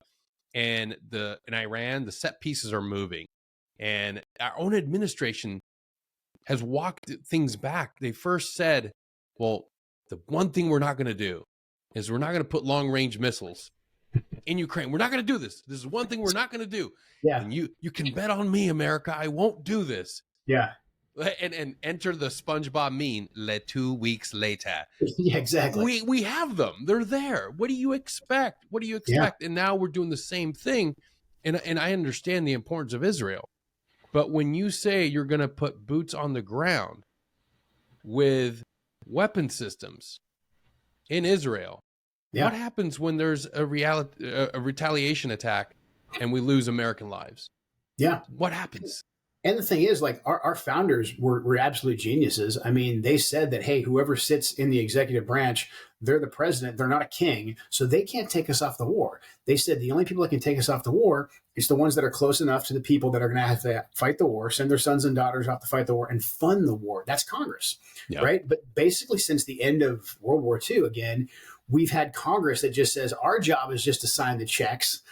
and in Iran, the set pieces are moving, and our own administration has walked things back. They first said, well, the one thing we're not going to do is we're not going to put long-range missiles in Ukraine. We're not going to do this. This is one thing we're not going to do. Yeah. And you can bet on me, America, I won't do this. Yeah. And enter the SpongeBob meme, 2 weeks later. Yeah, exactly. We have them. They're there. What do you expect? Yeah. And now we're doing the same thing. And I understand the importance of Israel. But when you say you're going to put boots on the ground with weapon systems in Israel, what happens when there's a retaliation attack and we lose American lives? Yeah. What happens? And the thing is, like, our founders were absolute geniuses. I mean, they said that, hey, whoever sits in the executive branch, they're the president. They're not a king. So they can't take us off the war. They said the only people that can take us off the war is the ones that are close enough to the people that are going to have to fight the war, send their sons and daughters off to fight the war, and fund the war. That's Congress, right? But basically, since the end of World War II, again, we've had Congress that just says our job is just to sign the checks.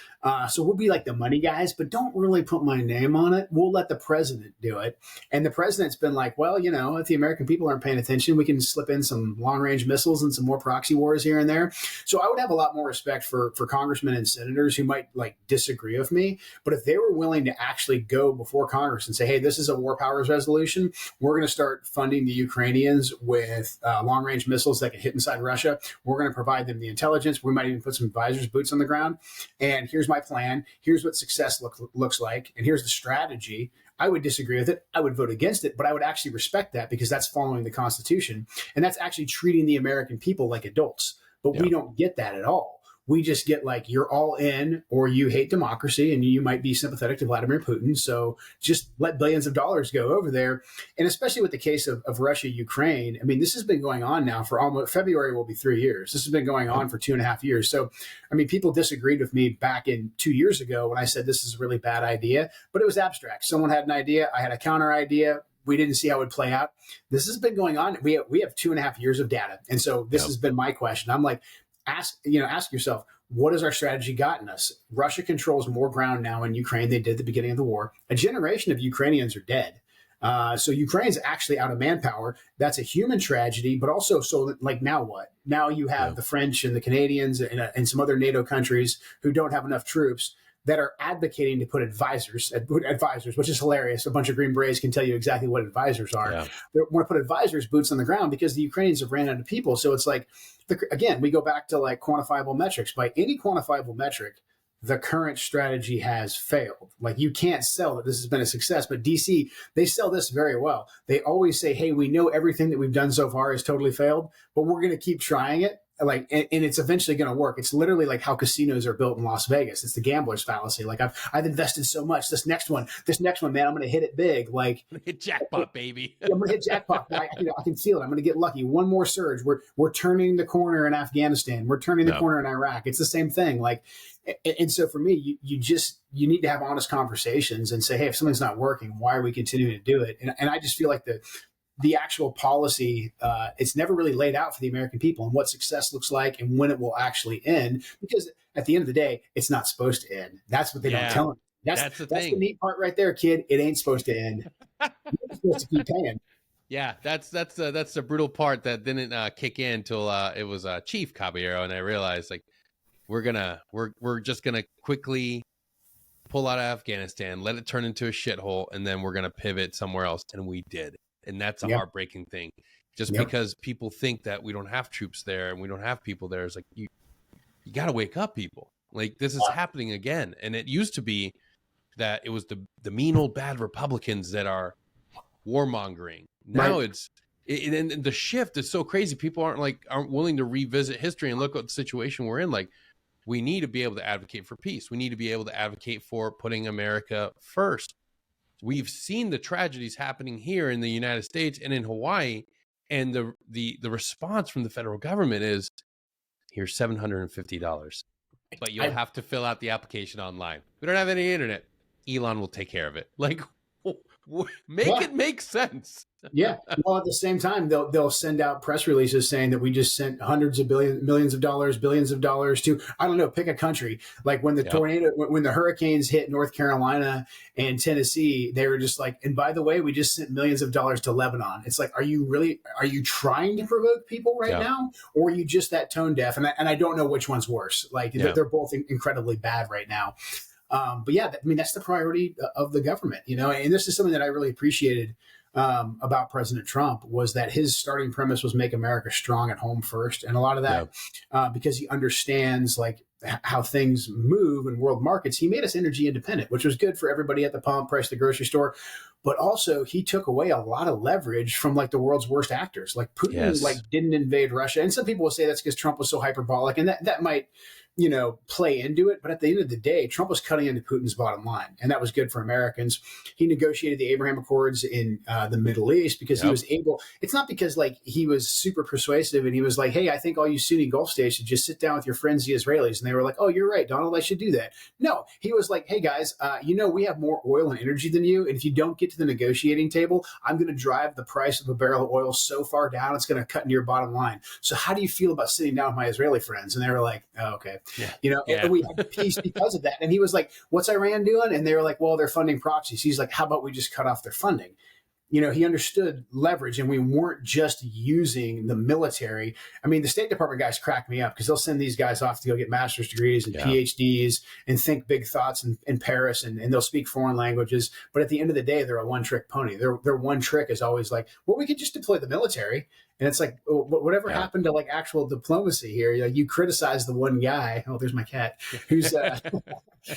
So we'll be like the money guys, but don't really put my name on it. We'll let the president do it. And the president's been like, well, if the American people aren't paying attention, we can slip in some long range missiles and some more proxy wars here and there. So I would have a lot more respect for congressmen and senators who might like disagree with me. But if they were willing to actually go before Congress and say, hey, this is a war powers resolution, we're going to start funding the Ukrainians with long range missiles that can hit inside Russia. We're going to provide them the intelligence. We might even put some advisors' boots on the ground. And here's my plan. Here's what success looks like. And here's the strategy. I would disagree with it. I would vote against it, but I would actually respect that because that's following the Constitution. And that's actually treating the American people like adults. But we don't get that at all. We just get like, you're all in or you hate democracy and you might be sympathetic to Vladimir Putin. So just let billions of dollars go over there. And especially with the case of Russia, Ukraine, I mean, this has been going on now for almost February will be 3 years. This has been going on for 2.5 years. So, I mean, people disagreed with me back in 2 years ago when I said this is a really bad idea, but it was abstract. Someone had an idea. I had a counter idea. We didn't see how it would play out. This has been going on. We have 2.5 years of data. And so this has been my question. I'm like, ask yourself, what has our strategy gotten us? Russia controls more ground now in Ukraine than they did at the beginning of the war. A generation of Ukrainians are dead. So Ukraine's actually out of manpower. That's a human tragedy, but also, so like now what? Now you have the French and the Canadians and some other NATO countries who don't have enough troops that are advocating to put advisors, which is hilarious. A bunch of Green Berets can tell you exactly what advisors are. Yeah. They want to put advisors boots on the ground because the Ukrainians have ran out of people. So it's like, again, we go back to like quantifiable metrics. By any quantifiable metric, the current strategy has failed. Like you can't sell that this has been a success, but DC, they sell this very well. They always say, hey, we know everything that we've done so far has totally failed, but we're going to keep trying it. Like, and it's eventually going to work. It's literally like how casinos are built in Las Vegas. It's the gambler's fallacy. Like I've invested so much. This next one, man, I'm going to hit it big. Like hit jackpot, baby. I'm going to hit jackpot. I can feel it. I'm going to get lucky. One more surge. We're turning the corner in Afghanistan. We're turning the corner in Iraq. It's the same thing. Like, and so for me, you need to have honest conversations and say, hey, if something's not working, why are we continuing to do it? And I just feel like the actual policy, it's never really laid out for the American people and what success looks like and when it will actually end. Because at the end of the day, it's not supposed to end. That's what they don't tell them. That's the neat part right there, kid. It ain't supposed to end. You're supposed to keep paying. Yeah, that's the brutal part that didn't kick in until it was Chief Caballero, and I realized like we're just gonna quickly pull out of Afghanistan, let it turn into a shithole, and then we're gonna pivot somewhere else, and we did. And that's a heartbreaking thing. Just because people think that we don't have troops there and we don't have people there, it's like you got to wake up, people. Like this is happening again. And it used to be that it was the mean old bad Republicans that are warmongering. Now and the shift is so crazy. People aren't willing to revisit history and look at the situation we're in. Like we need to be able to advocate for peace. We need to be able to advocate for putting America first. We've seen the tragedies happening here in the United States and in Hawaii, and the response from the federal government is, here's $750, but you'll have to fill out the application online. We don't have any internet. Elon will take care of it. Like, make it make sense. Yeah. Well, at the same time, they'll send out press releases saying that we just sent hundreds of millions of dollars, billions of dollars to, I don't know, pick a country. Like when the tornado, when the hurricanes hit North Carolina and Tennessee, they were just like, and by the way, we just sent millions of dollars to Lebanon. It's like, are you trying to provoke people right now? Or are you just that tone deaf? And I don't know which one's worse. Like they're both incredibly bad right now. But yeah, I mean, that's the priority of the government, and this is something that I really appreciated about President Trump was that his starting premise was make America strong at home first. And a lot of that, because he understands like how things move in world markets, he made us energy independent, which was good for everybody at the pump, price at the grocery store. But also he took away a lot of leverage from like the world's worst actors. Like Putin like didn't invade Russia. And some people will say that's because Trump was so hyperbolic, and that might play into it. But at the end of the day, Trump was cutting into Putin's bottom line, and that was good for Americans. He negotiated the Abraham Accords in the Middle East because he was able. It's not because like he was super persuasive and he was like, "Hey, I think all you Sunni Gulf states should just sit down with your friends, the Israelis," and they were like, "Oh, you're right, Donald. I should do that." No, he was like, "Hey guys, we have more oil and energy than you, and if you don't get to the negotiating table, I'm going to drive the price of a barrel of oil so far down it's going to cut into your bottom line. So how do you feel about sitting down with my Israeli friends?" And they were like, "Oh, okay." And we had peace because of that. And he was like, "What's Iran doing?" And they were like, "Well, they're funding proxies." He's like, "How about we just cut off their funding?" He understood leverage, and we weren't just using the military. I mean, the State Department guys crack me up because they'll send these guys off to go get master's degrees and PhDs and think big thoughts in Paris, and they'll speak foreign languages. But at the end of the day, they're a one-trick pony. Their one trick is always like, well, we could just deploy the military. And it's like, whatever happened to like actual diplomacy here? You criticize the one guy. Oh, there's my cat. Who's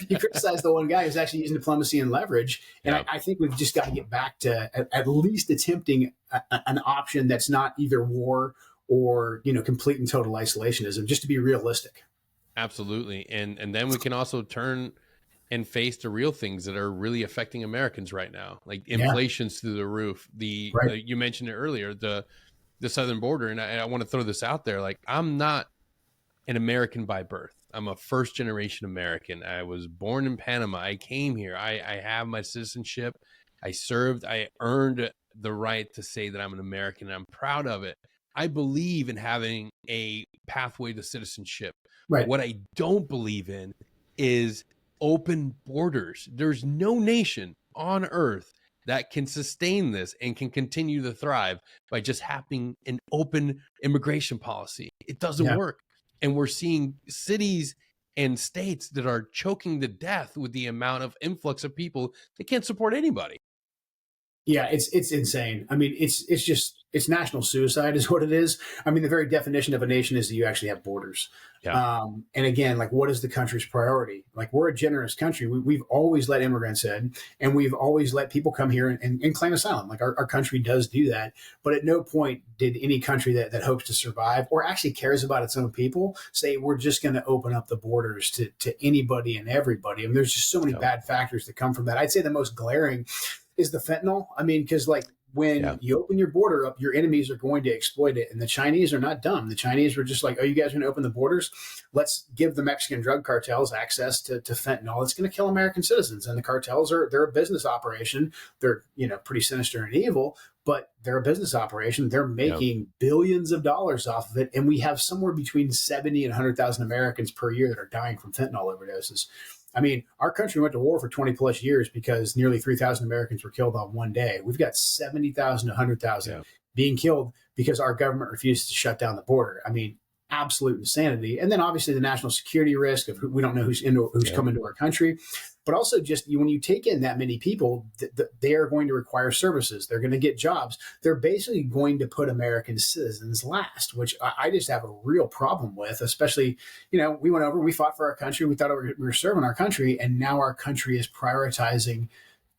you criticize the one guy who's actually using diplomacy and leverage. And I think we've just got to get back to at least attempting an option that's not either war or complete and total isolationism, just to be realistic. Absolutely, and then we can also turn and face the real things that are really affecting Americans right now, like inflation's through the roof. You mentioned it earlier, the southern border, and I want to throw this out there. Like, I'm not an American by birth. I'm a first generation American. I was born in Panama. I came here. I have my citizenship. I served. I earned the right to say that I'm an American, and I'm proud of it. I believe in having a pathway to citizenship. Right. What I don't believe in is open borders. There's no nation on earth that can sustain this and can continue to thrive by just having an open immigration policy. It doesn't work. And we're seeing cities and states that are choking to death with the amount of influx of people that can't support anybody. Yeah, it's insane. I mean, it's national suicide is what it is. I mean, the very definition of a nation is that you actually have borders. And again, like, what is the country's priority? Like, we're a generous country. We've always let immigrants in, and we've always let people come here and claim asylum. Like, our country does do that. But at no point did any country that hopes to survive or actually cares about its own people say, we're just going to open up the borders to anybody and everybody. I mean, there's just so many bad factors that come from that. I'd say the most glaring is the fentanyl. I mean, because like when you open your border up, your enemies are going to exploit it. And the Chinese are not dumb. The Chinese were just like, oh, you guys are going to open the borders? Let's give the Mexican drug cartels access to fentanyl. It's going to kill American citizens. And the cartels they're a business operation. They're, pretty sinister and evil, but they're a business operation. They're making billions of dollars off of it. And we have somewhere between 70 and 100,000 Americans per year that are dying from fentanyl overdoses. I mean, our country went to war for 20 plus years because nearly 3,000 Americans were killed on one day. We've got 70,000 to 100,000 being killed because our government refused to shut down the border. I mean, absolute insanity. And then obviously the national security risk of we don't know who's coming to our country. But also just when you take in that many people, they are going to require services. They're going to get jobs. They're basically going to put American citizens last, which I just have a real problem with, especially, we went over, we fought for our country. We thought we were serving our country. And now our country is prioritizing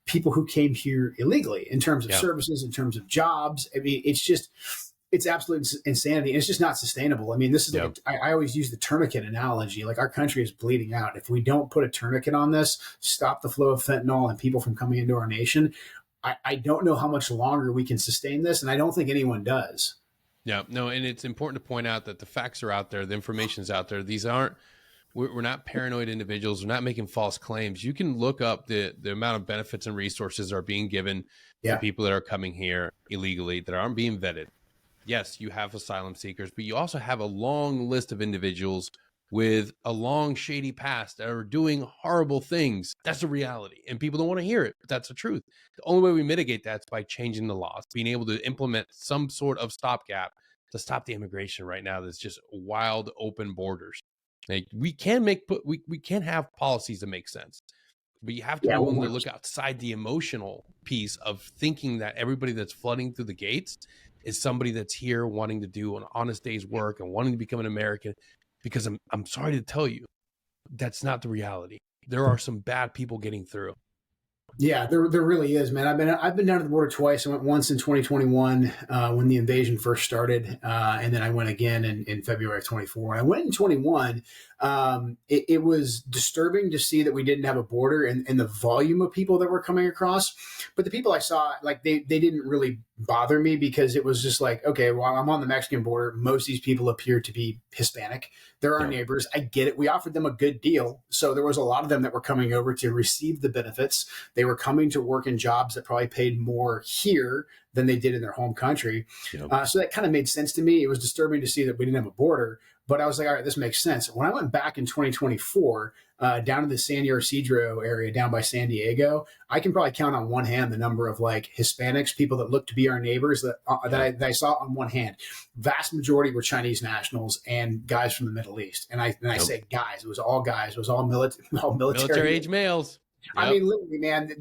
people who came here illegally in terms of services, in terms of jobs. I mean, it's absolute insanity. And it's just not sustainable. I mean, this is I always use the tourniquet analogy. Like, our country is bleeding out. If we don't put a tourniquet on this, stop the flow of fentanyl and people from coming into our nation, I don't know how much longer we can sustain this. And I don't think anyone does. Yeah, no. And it's important to point out that the facts are out there. The information's out there. We're not paranoid individuals. We're not making false claims. You can look up the amount of benefits and resources are being given to people that are coming here illegally that aren't being vetted. Yes, you have asylum seekers, but you also have a long list of individuals with a long, shady past that are doing horrible things. That's a reality, and people don't want to hear it, but that's the truth. The only way we mitigate that is by changing the laws, being able to implement some sort of stopgap to stop the immigration right now that's just wild, open borders. Like, we can have policies that make sense, but you have to be willing to look outside the emotional piece of thinking that everybody that's flooding through the gates is somebody that's here wanting to do an honest day's work and wanting to become an American, because I'm sorry to tell you, that's not the reality. There are some bad people getting through. Yeah, there really is, man. I've been down to the border twice. I went once in 2021 when the invasion first started, and then I went again in February of 24. When I went in 21, it was disturbing to see that we didn't have a border and the volume of people that were coming across. But the people I saw, like they didn't really bother me because it was just like, okay, well, I'm on the Mexican border. Most of these people appear to be Hispanic. They're our Yeah. neighbors. I get it. We offered them a good deal, so there was a lot of them that were coming over to receive the benefits. They were coming to work in jobs that probably paid more here than they did in their home country. Yeah. So that kind of made sense to me. It was disturbing to see that we didn't have a border, but I was like, all right, this makes sense. When I went back in 2024, down to the San Ysidro area down by San Diego, I can probably count on one hand the number of like Hispanics, people that look to be our neighbors that I saw on one hand. Vast majority were Chinese nationals and guys from the Middle East. And I say guys, it was all guys, it was all Military age males. Yep. I mean, literally, man,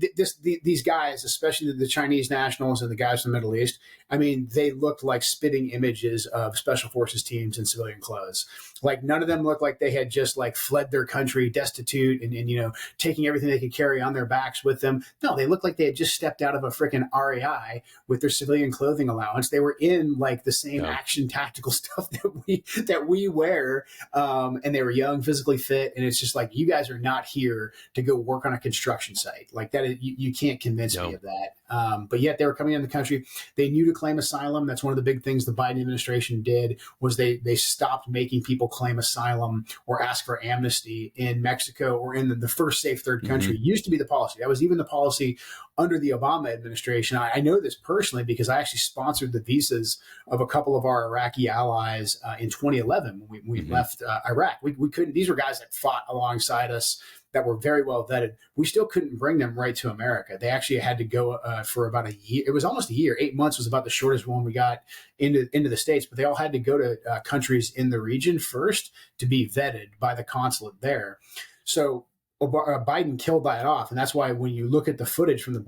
these guys, especially the Chinese nationals and the guys from the Middle East, I mean, they looked like spitting images of special forces teams in civilian clothes. Like none of them looked like they had just like fled their country destitute and taking everything they could carry on their backs with them. No, they looked like they had just stepped out of a freaking REI with their civilian clothing allowance. They were in like the same action tactical stuff that we wear, and they were young, physically fit, and it's just like, you guys are not here to go work on a construction site like that. You can't convince me of that. But yet they were coming in the country. They knew to claim asylum. That's one of the big things the Biden administration did was they stopped making people claim asylum or ask for amnesty in Mexico or in the first safe third country. Used to be the policy. That was even the policy under the Obama administration. I know this personally because I actually sponsored the visas of a couple of our Iraqi allies in 2011 when we left Iraq. We couldn't. These were guys that fought alongside us that were very well vetted. We still couldn't bring them right to America. They actually had to go for about a year. It was almost a year. 8 months was about the shortest one we got into the States, but they all had to go to countries in the region first to be vetted by the consulate there. So Biden killed that off, and that's why when you look at the footage from the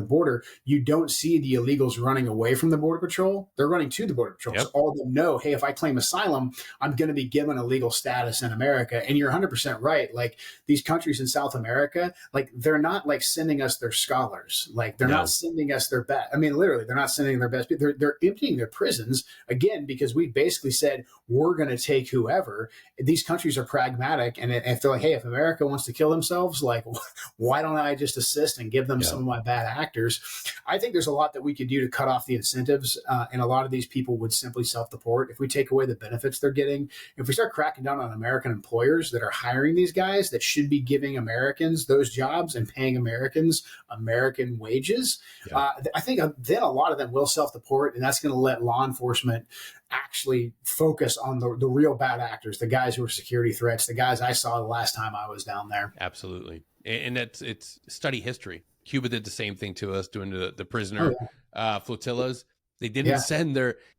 border, you don't see the illegals running away from the border patrol. They're running to the border patrol. So all of them know, hey, if I claim asylum, I'm going to be given a legal status in America. And you're 100% right. Like these countries in South America, like they're not like sending us their scholars. Like they're not sending us their best. I mean, literally, they're not sending their best. They're emptying their prisons again because we basically said we're going to take whoever. These countries are pragmatic, and they're like, hey, if America wants to kill themselves, like why don't I just assist and give them some of my bad actors? I think there's a lot that we could do to cut off the incentives, and a lot of these people would simply self-deport if we take away the benefits they're getting. If we start cracking down on American employers that are hiring these guys that should be giving Americans those jobs and paying Americans American wages, I think then a lot of them will self-deport, and that's going to let law enforcement actually focus on the real bad actors, the guys who are security threats, the guys I saw the last time I was down there. Absolutely. And it's study history. Cuba did the same thing to us doing the prisoner flotillas. They didn't send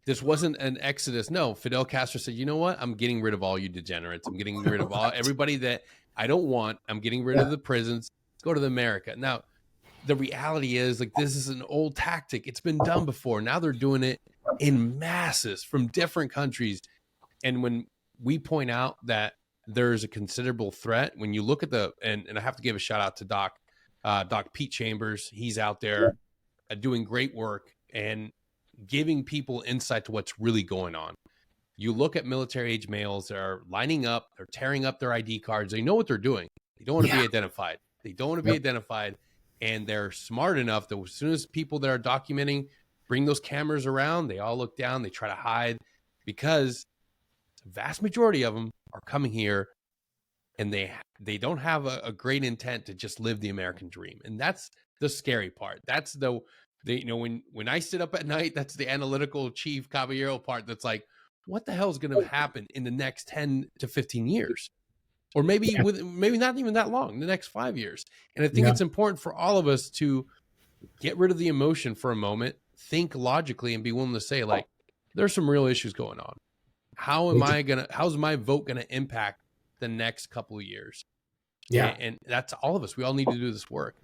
this wasn't an exodus. No, Fidel Castro said, you know what? I'm getting rid of all you degenerates. I'm getting rid of everybody that I don't want. I'm getting rid of the prisons. Go to America. Now, the reality is like, this is an old tactic. It's been done before. Now they're doing it in masses from different countries. And when we point out that there's a considerable threat, when you look at and I have to give a shout out to Doc Pete Chambers. He's out there doing great work and giving people insight to what's really going on. You look at military age males that are lining up, they're tearing up their ID cards. They know what they're doing. They don't want to be identified. They don't want to be identified. And they're smart enough that as soon as people that are documenting bring those cameras around, they all look down, they try to hide, because the vast majority of them are coming here and they don't have a great intent to just live the American dream. And that's the scary part. That's when I sit up at night, that's the analytical chief Caballero part. That's like, what the hell is going to happen in the next 10 to 15 years? Or maybe maybe not even that long, the next 5 years. And I think it's important for all of us to get rid of the emotion for a moment, think logically, and be willing to say, like, there's some real issues going on. How's my vote going to impact the next couple of years? And that's all of us. We all need to do this work.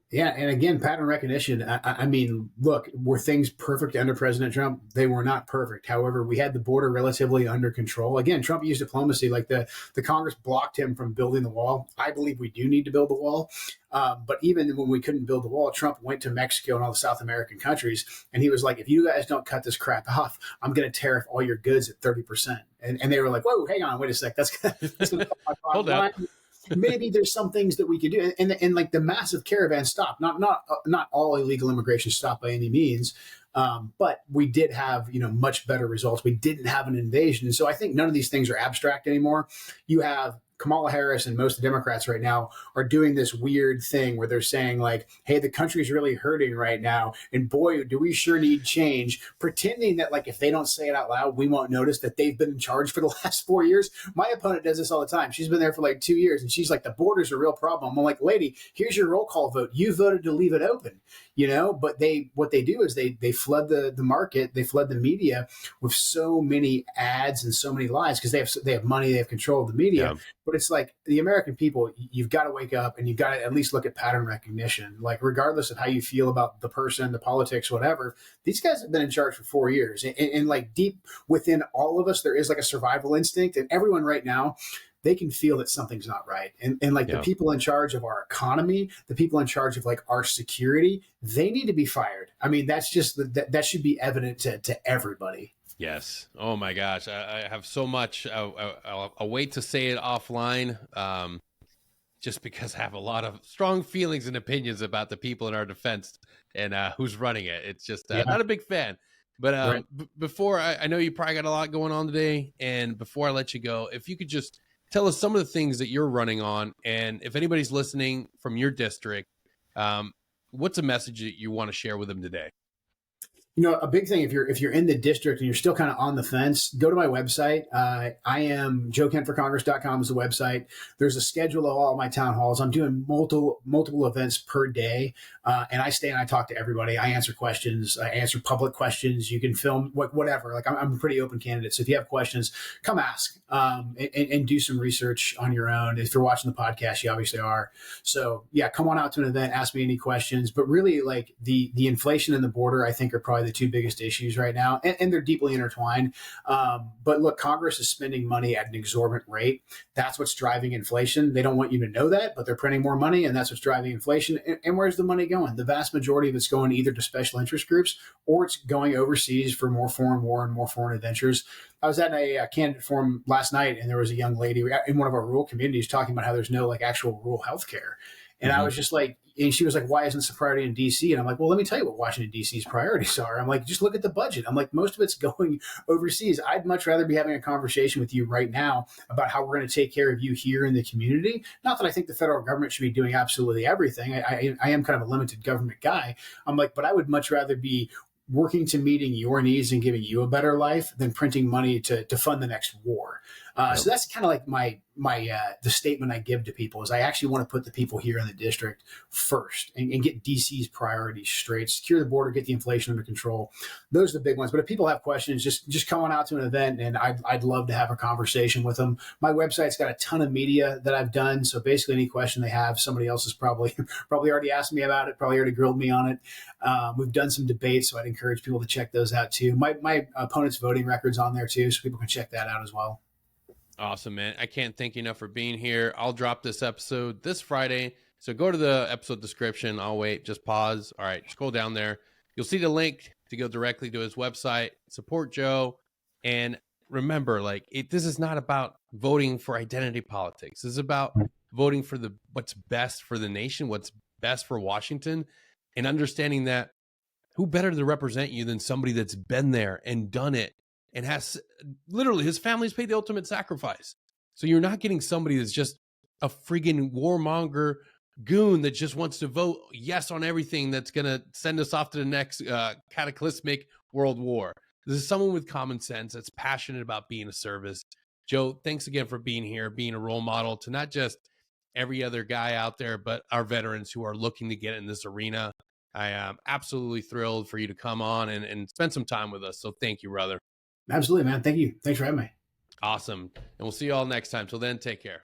Yeah, and again, pattern recognition. I mean, look, were things perfect under President Trump? They were not perfect. However, we had the border relatively under control. Again, Trump used diplomacy. Like the Congress blocked him from building the wall. I believe we do need to build the wall. But even when we couldn't build the wall, Trump went to Mexico and all the South American countries, and he was like, "If you guys don't cut this crap off, I'm going to tariff all your goods at 30%." And they were like, "Whoa, hang on, wait a sec. That's going to my bottom line." Maybe there's some things that we could do, and like the massive caravan stopped. Not all illegal immigration stopped by any means, but we did have much better results. We didn't have an invasion, and so I think none of these things are abstract anymore. You have Kamala Harris and most of the Democrats right now are doing this weird thing where they're saying like, "Hey, the country's really hurting right now, and boy, do we sure need change," pretending that like if they don't say it out loud, we won't notice that they've been in charge for the last 4 years. My opponent does this all the time. She's been there for like 2 years, and she's like, "The border's a real problem." I'm like, "Lady, here's your roll call vote. You voted to leave it open." But what they do is they flood the market, they flood the media with so many ads and so many lies because they have money, they have control of the media. Yeah. But it's like the American people, you've got to wake up and you've got to at least look at pattern recognition. Like regardless of how you feel about the person, the politics, whatever, these guys have been in charge for 4 years. And like deep within all of us, there is like a survival instinct. And everyone right now, they can feel that something's not right. And like the people in charge of our economy, the people in charge of like our security, they need to be fired. I mean, that's just that should be evident to everybody. Yes. Oh my gosh. I have so much. I'll wait to say it offline. Just because I have a lot of strong feelings and opinions about the people in our defense and who's running it. It's just not a big fan. But right. Before I know you probably got a lot going on today. And before I let you go, if you could just tell us some of the things that you're running on. And if anybody's listening from your district, what's a message that you want to share with them today? A big thing, if you're in the district and you're still kind of on the fence, go to my website. I am joekentforcongress.com is the website. There's a schedule of all my town halls. I'm doing multiple events per day. And I stay and I talk to everybody. I answer questions. I answer public questions. You can film whatever. Like I'm a pretty open candidate. So if you have questions, come ask and do some research on your own. If you're watching the podcast, you obviously are. So yeah, come on out to an event, ask me any questions. But really like the inflation and the border, I think are probably the two biggest issues right now, and they're deeply intertwined. But look, Congress is spending money at an exorbitant rate. That's what's driving inflation. They don't want you to know that, but they're printing more money, and that's what's driving inflation. And where's the money going? The vast majority of it's going either to special interest groups or it's going overseas for more foreign war and more foreign adventures. I was at a candidate forum last night, and there was a young lady in one of our rural communities talking about how there's no like actual rural health care. And I was just like, and she was like, "Why isn't this a priority in DC?" And I'm like, "Well, let me tell you what Washington DC's priorities are." I'm like, "Just look at the budget." I'm like, "Most of it's going overseas. I'd much rather be having a conversation with you right now about how we're going to take care of you here in the community. Not that I think the federal government should be doing absolutely everything. I am kind of a limited government guy. I'm like, but I would much rather be working to meeting your needs and giving you a better life than printing money to fund the next war." So that's kind of like my the statement I give to people is I actually want to put the people here in the district first and get DC's priorities straight, secure the border, get the inflation under control. Those are the big ones. But if people have questions, just come on out to an event and I'd love to have a conversation with them. My website's got a ton of media that I've done. So basically any question they have, somebody else has probably already asked me about it, probably already grilled me on it. We've done some debates, so I'd encourage people to check those out too. My opponent's voting record's on there too, so people can check that out as well. Awesome, man. I can't thank you enough for being here. I'll drop this episode this Friday. So go to the episode description. I'll wait. Just pause. All right. Scroll down there. You'll see the link to go directly to his website. Support Joe. And remember, this is not about voting for identity politics. This is about voting for what's best for the nation, what's best for Washington, and understanding that who better to represent you than somebody that's been there and done it and has literally his family's paid the ultimate sacrifice. So you're not getting somebody that's just a friggin' warmonger goon that just wants to vote yes on everything that's going to send us off to the next cataclysmic world war. This is someone with common sense that's passionate about being a service. Joe, thanks again for being here, being a role model to not just every other guy out there, but our veterans who are looking to get in this arena. I am absolutely thrilled for you to come on and spend some time with us. So thank you, brother. Absolutely, man. Thank you. Thanks for having me. Awesome. And we'll see you all next time. Till then, take care.